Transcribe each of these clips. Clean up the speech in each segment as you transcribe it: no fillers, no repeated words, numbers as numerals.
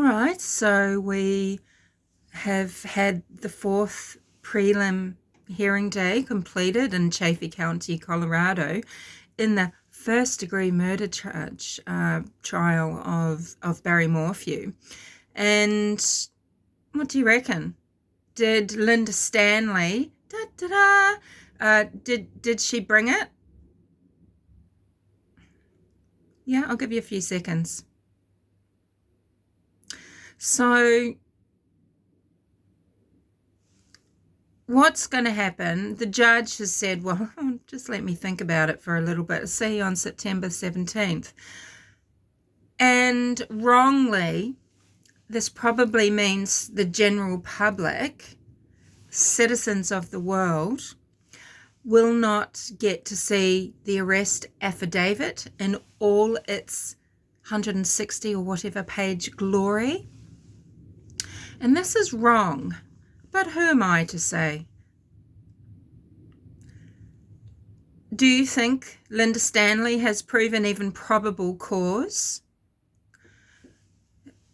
All right, so we have had the fourth prelim hearing day completed in Chaffee County, Colorado, in the first-degree murder charge trial of Barry Morphew. And what do you reckon? Did Linda Stanley, did she bring it? Yeah, I'll give you a few seconds. So what's going to happen? The judge has said, well, just let me think about it for a little bit. See you on September 17th. And wrongly, this probably means the general public, citizens of the world, will not get to see the arrest affidavit in all its 160 or whatever page glory. And this is wrong. But who am I to say? Do you think Linda Stanley has proven even probable cause?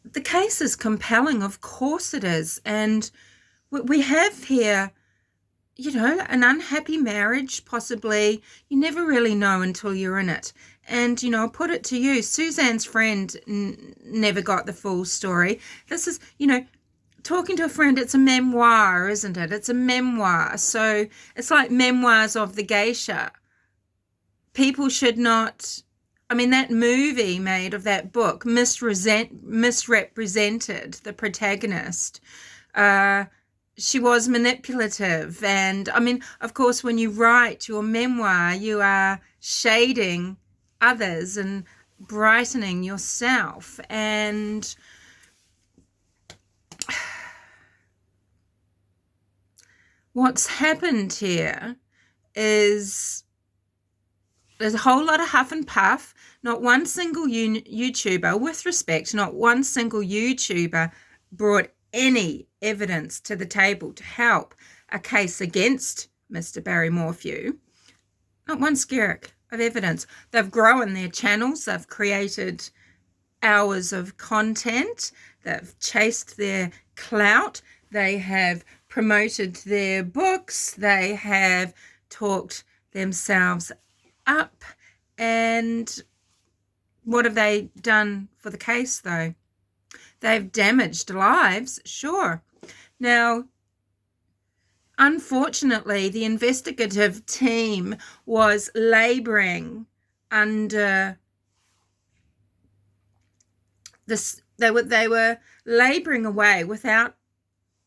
The case is compelling, of course it is. And we have here, an unhappy marriage, possibly. You never really know until you're in it. And, I'll put it to you, Suzanne's friend never got the full story. This is, talking to a friend, it's a memoir, isn't it? It's a memoir. So it's like memoirs of the geisha. People should not, that movie made of that book misrepresented the protagonist. She was manipulative. And, of course, when you write your memoir, you are shading others and brightening yourself. And what's happened here is there's a whole lot of huff and puff. Not one single YouTuber, with respect, not one single YouTuber brought any evidence to the table to help a case against Mr. Barry Morphew. Not one skerrick of evidence. They've grown their channels. They've created hours of content. They've chased their clout. They have promoted their books. They have talked themselves up. And what have they done for the case, though? They've damaged lives, sure. Now, unfortunately, the investigative team was labouring under this. They were labouring away without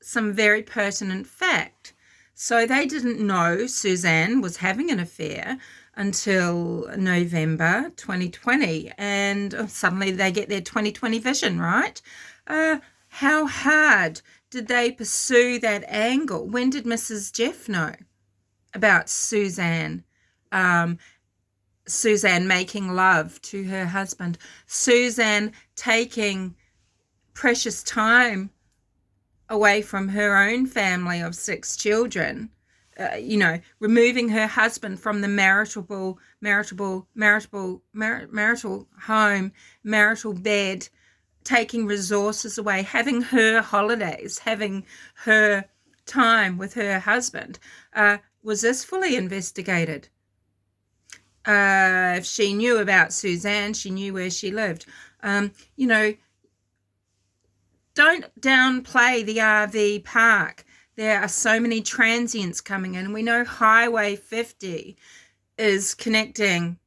some very pertinent fact. So they didn't know Suzanne was having an affair until November 2020, and suddenly they get their 2020 vision, right? How hard did they pursue that angle? When did Mrs. Jeff know about Suzanne? Suzanne making love to her husband. Suzanne taking precious time away from her own family of 6 children. Removing her husband from the marital home, marital bed, taking resources away, having her holidays, having her time with her husband. Was this fully investigated? If she knew about Suzanne, she knew where she lived. Don't downplay the RV park. There are so many transients coming in. We know Highway 50 is connecting.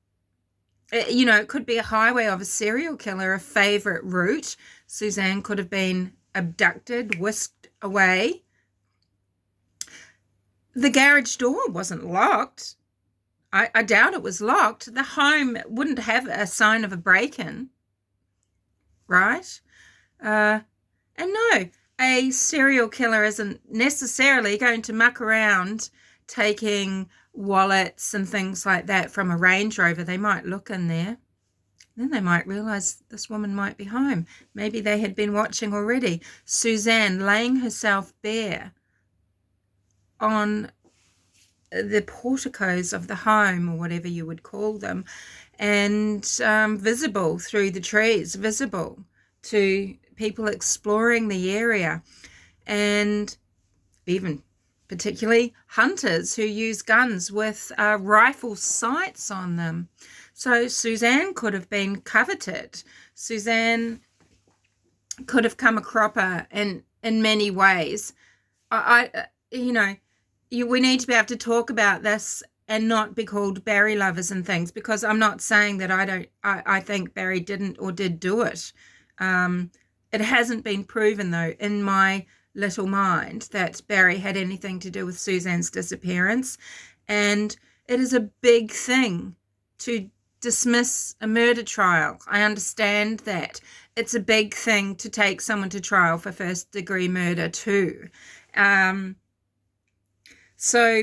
It could be a highway of a serial killer, a favourite route. Suzanne could have been abducted, whisked away. The garage door wasn't locked. I doubt it was locked. The home wouldn't have a sign of a break-in, right? And no, a serial killer isn't necessarily going to muck around taking wallets and things like that from a Range Rover. They might look in there. Then they might realise this woman might be home. Maybe they had been watching already. Suzanne laying herself bare on the porticos of the home, or whatever you would call them, and visible through the trees, visible to people exploring the area, and even particularly hunters who use guns with rifle sights on them. So Suzanne could have been coveted. Suzanne could have come a cropper in many ways. We need to be able to talk about this and not be called Barry lovers and things, because I'm not saying that I think Barry didn't or did do it. It hasn't been proven, though, in my little mind, that Barry had anything to do with Suzanne's disappearance. And it is a big thing to dismiss a murder trial. I understand that. It's a big thing to take someone to trial for first-degree murder too. So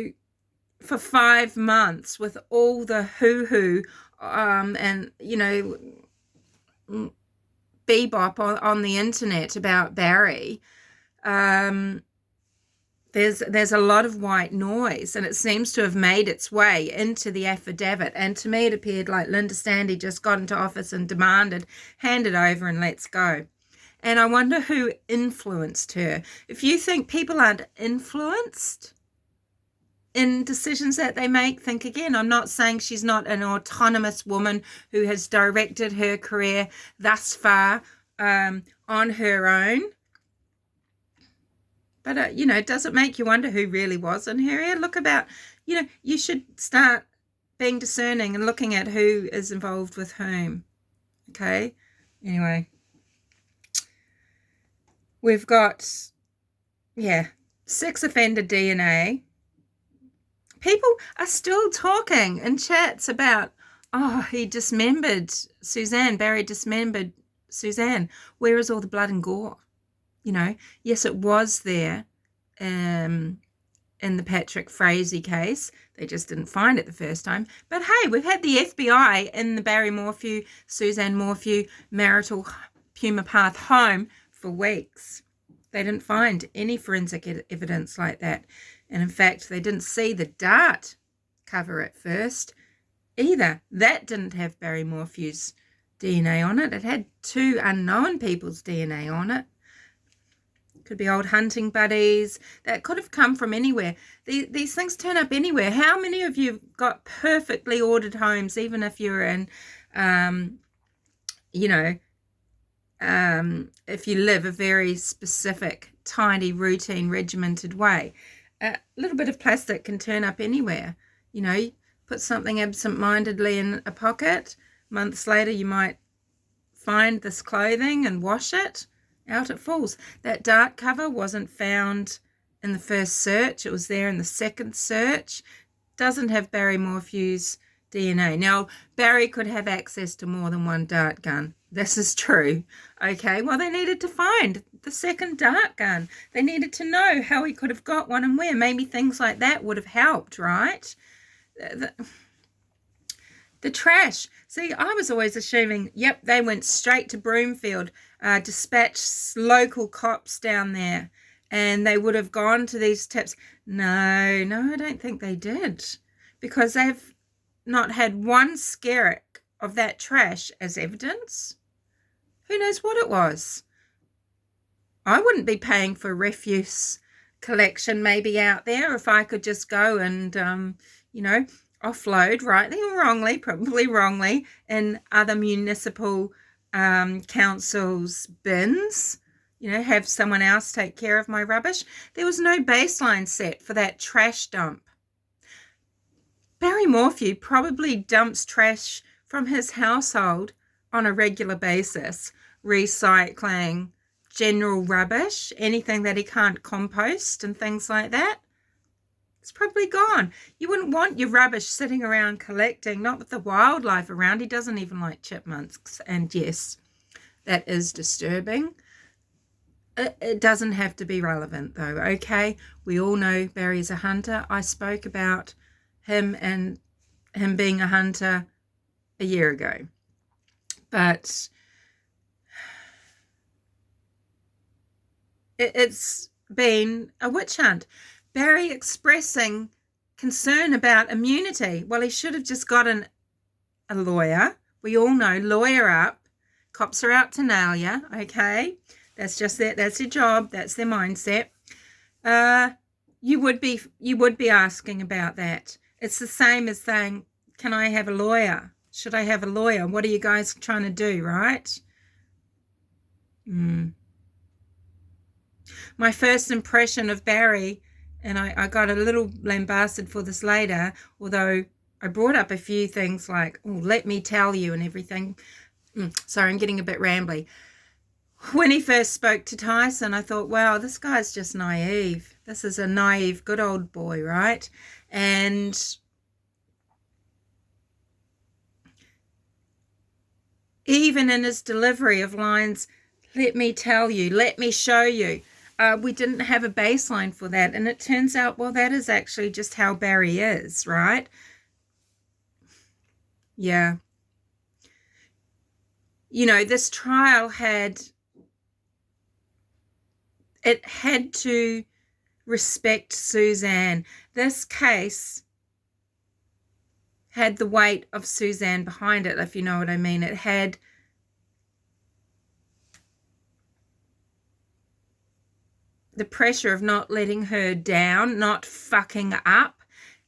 for 5 months, with all the hoo-hoo and, bebop on the internet about Barry, there's a lot of white noise, and it seems to have made its way into the affidavit. And to me, it appeared like Linda Stanley just got into office and demanded, hand it over and let's go. And I wonder who influenced her. If you think people aren't influenced in decisions that they make, think again. I'm not saying she's not an autonomous woman who has directed her career thus far on her own. But, does it make you wonder who really was in her ear? Look about, you should start being discerning and looking at who is involved with whom. Okay? Anyway. We've got, sex offender DNA. People are still talking in chats about, he dismembered Suzanne. Barry dismembered Suzanne. Where is all the blood and gore? Yes, it was there in the Patrick Frazee case. They just didn't find it the first time. But hey, we've had the FBI in the Barry Morphew, Suzanne Morphew marital Puma Path home for weeks. They didn't find any forensic evidence like that. And in fact, they didn't see the dart cover at first either. That didn't have Barry Morphew's DNA on it. It had 2 unknown people's DNA on it. Could be old hunting buddies. That could have come from anywhere. These things turn up anywhere. How many of you got perfectly ordered homes, even if you're in, if you live a very specific, tidy, routine, regimented way? A little bit of plastic can turn up anywhere. Put something absent-mindedly in a pocket. Months later, you might find this clothing and wash it. Out it falls. That dart cover wasn't found in the first search. It was there in the second search. Doesn't have Barry Morphew's DNA. Now, Barry could have access to more than one dart gun. This is true. Okay, well, they needed to find the second dart gun. They needed to know how he could have got one and where. Maybe things like that would have helped, right? The trash. See, I was always assuming, they went straight to Broomfield, dispatched local cops down there, and they would have gone to these tips. No, I don't think they did, because they've not had one skerrick of that trash as evidence. Who knows what it was? I wouldn't be paying for refuse collection maybe out there if I could just go and, offload, rightly or wrongly, probably wrongly, in other municipal councils' bins, have someone else take care of my rubbish. There was no baseline set for that trash dump. Barry Morphew probably dumps trash from his household on a regular basis, recycling general rubbish, anything that he can't compost and things like that. It's probably gone. You wouldn't want your rubbish sitting around collecting, not with the wildlife around. He doesn't even like chipmunks. And yes, that is disturbing. It doesn't have to be relevant though, okay? We all know Barry's a hunter. I spoke about him and him being a hunter a year ago. But it's been a witch hunt. Barry expressing concern about immunity. Well, he should have just gotten a lawyer. We all know, lawyer up. Cops are out to nail you, okay? That's just that. That's their job. That's their mindset. You would be asking about that. It's the same as saying, can I have a lawyer? Should I have a lawyer? What are you guys trying to do, right? My first impression of Barry, and I got a little lambasted for this later, although I brought up a few things like, oh, let me tell you and everything. Sorry, I'm getting a bit rambly. When he first spoke to Tyson, I thought, wow, this guy's just naive. This is a naive, good old boy, right? And even in his delivery of lines, let me tell you, let me show you, we didn't have a baseline for that. And it turns out, well, that is actually just how Barry is, right? Yeah. You know, this trial had to respect Suzanne. This case had the weight of Suzanne behind it, if you know what I mean. It had the pressure of not letting her down, not fucking up,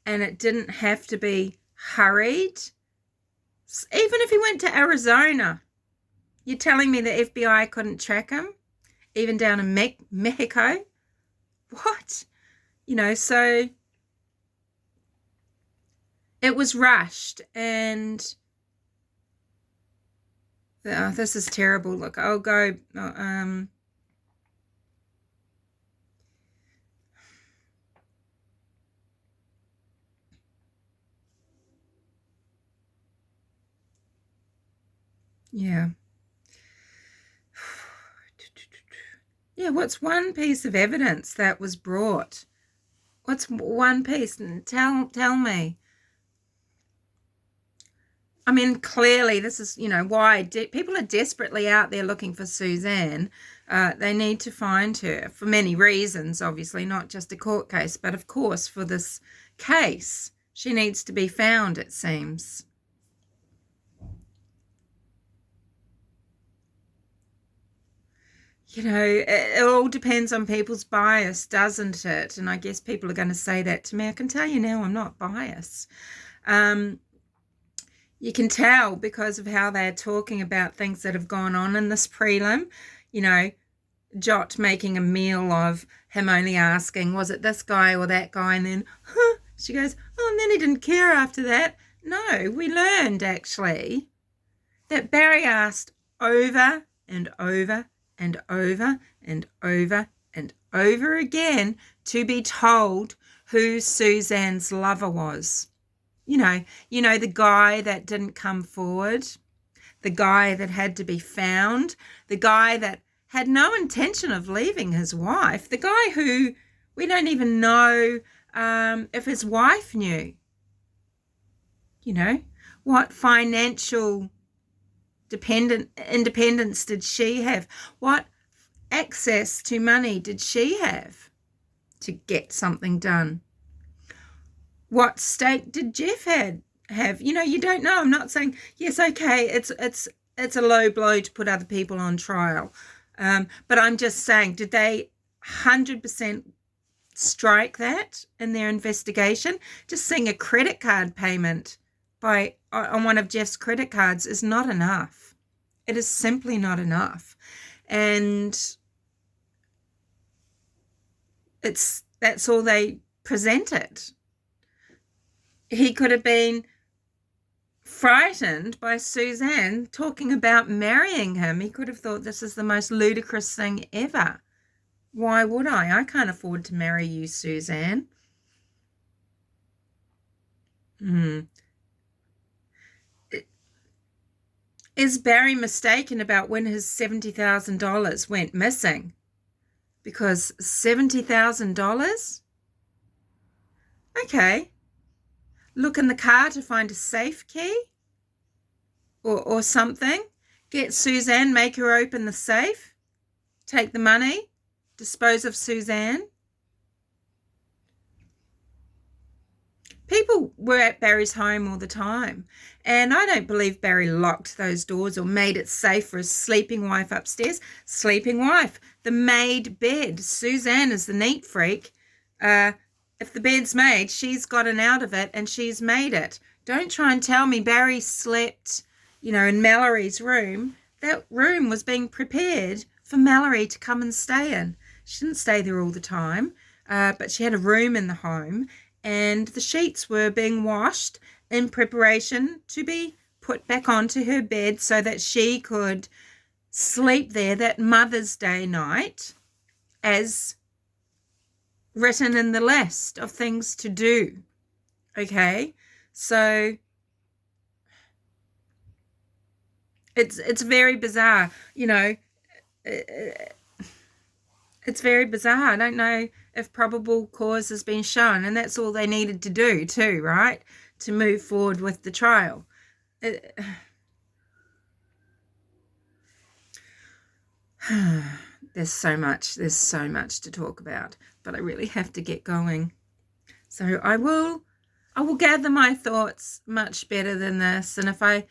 and it didn't have to be hurried. Even if he went to Arizona, you're telling me the FBI couldn't track him? Even down in Mexico? What? You know, so it was rushed, and this is terrible. Look, I'll go. Yeah. Yeah, what's one piece of evidence that was brought? What's one piece? Tell me. I mean, clearly this is, you know, why people are desperately out there looking for Suzanne. They need to find her for many reasons, obviously, not just a court case, but of course for this case. She needs to be found, it seems. You know, it all depends on people's bias, doesn't it? And I guess people are going to say that to me. I can tell you now I'm not biased. You can tell because of how they're talking about things that have gone on in this prelim. You know, Jot making a meal of him only asking, was it this guy or that guy? And then, she goes, oh, and then he didn't care after that. No, we learned actually that Barry asked over and over and over and over and over again to be told who Suzanne's lover was. You know, the guy that didn't come forward, the guy that had to be found, the guy that had no intention of leaving his wife, the guy who we don't even know if his wife knew. You know, what financial independence did she have? What access to money did she have to get something done? What stake did Jeff have? You know, you don't know. I'm not saying, yes, okay, it's a low blow to put other people on trial. But I'm just saying, did they 100% strike that in their investigation? Just seeing a credit card payment on one of Jeff's credit cards is not enough. It is simply not enough. And that's all they presented. He could have been frightened by Suzanne talking about marrying him. He could have thought this is the most ludicrous thing ever. Why would I? I can't afford to marry you, Suzanne. Is Barry mistaken about when his $70,000 went missing? Because $70,000? Okay. Look in the car to find a safe key or something. Get Suzanne, make her open the safe, take the money, dispose of Suzanne. People were at Barry's home all the time. And I don't believe Barry locked those doors or made it safe for his sleeping wife upstairs. Sleeping wife, the made bed. Suzanne is the neat freak. If the bed's made, she's gotten out of it and she's made it. Don't try and tell me Barry slept, in Mallory's room. That room was being prepared for Mallory to come and stay in. She didn't stay there all the time, but she had a room in the home, and the sheets were being washed in preparation to be put back onto her bed so that she could sleep there that Mother's Day night, as written in the list of things to do. Okay, so it's very bizarre, it's very bizarre. I don't know if probable cause has been shown, and that's all they needed to do too, right, to move forward with the trial. There's so much to talk about, but I really have to get going. So I will gather my thoughts much better than this, and if I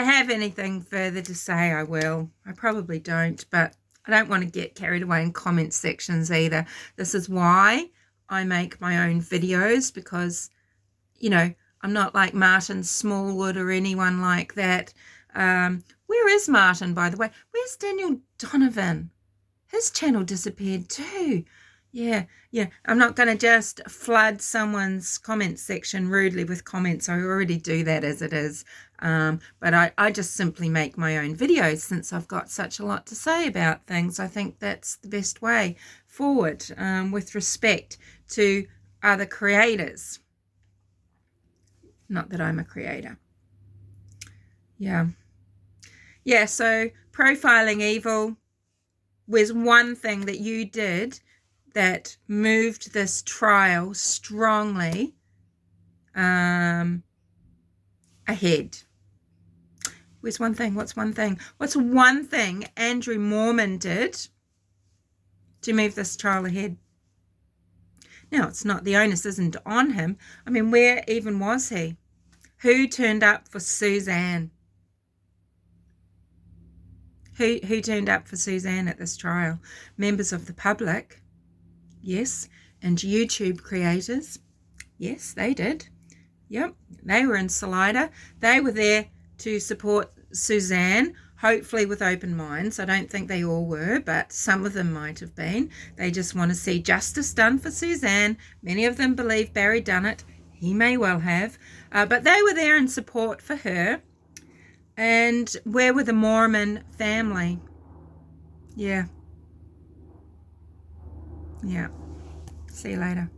have anything further to say, I will. I probably don't, but I don't want to get carried away in comment sections either. This is why I make my own videos, because, I'm not like Martin Smallwood or anyone like that. Where is Martin, by the way? Where's Daniel Donovan? His channel disappeared too. Yeah. I'm not going to just flood someone's comment section rudely with comments. I already do that as it is. But I just simply make my own videos since I've got such a lot to say about things. I think that's the best way forward, with respect to other creators. Not that I'm a creator. Yeah, so profiling evil was one thing that you did that moved this trial strongly ahead. What's one thing Andrew Mormon did to move this trial ahead? Now, it's not, the onus isn't on him. I mean, where even was he? Who turned up for Suzanne? Who turned up for Suzanne at this trial? Members of the public, yes, and YouTube creators, yes, they did. Yep, they were in Salida. They were there to support Suzanne, hopefully with open minds. I don't think they all were, but some of them might have been. They just want to see justice done for Suzanne. Many of them believe Barry done it. He may well have, but they were there in support for her. And where were the Mormon family? Yeah. See you later.